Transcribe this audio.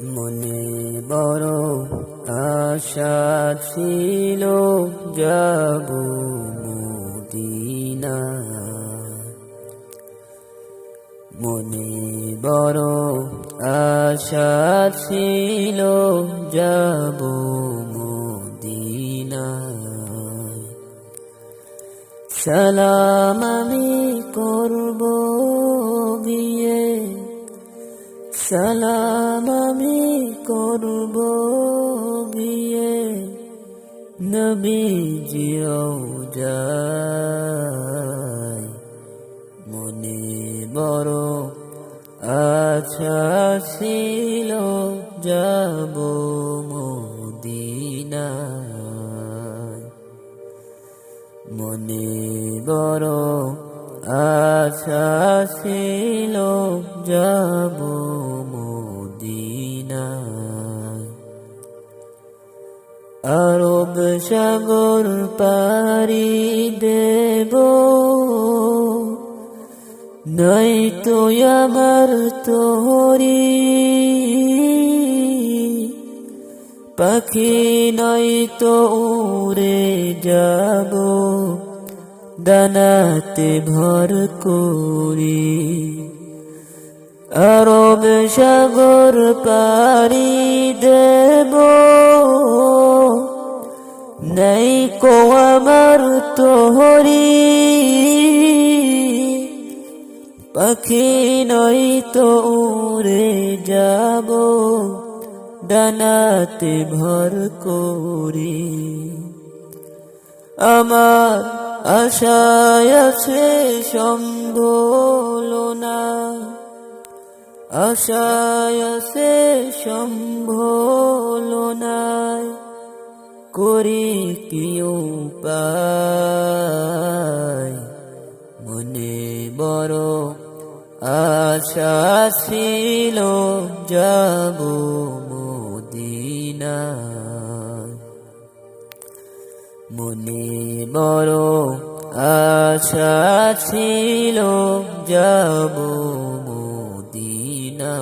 মনে বড় আশা ছিল যাব মদিনা। মনে বড় আশা ছিল যাব মদিনা। সালাম আমি করব গিয়ে, সালাম আমি করব গিয়ে, নবীজিও যায়। মনে বড় আশা ছিল যাব মদিনা। মনে বড় আশা ছিল যাব মদিনা। আরব সাগর পাড়ি দেব, নয়তো আমার তোরি পাখি, নয়তো উড়ে যাব দানাতে ভর করি। আরব সাগর পাড়ি দেব, নাই কো আমার তোরি পাখি, নয়তো উড়ে যাব ডানাতে ভর করি। আমার আশায় আছে সম্বলনা, আশায় আছে সম্বলনায়, করি কি উপায়। মনে বড় আশা ছিল যাব মদিনা। মনে বড় আশা ছিল যাব মদিনা।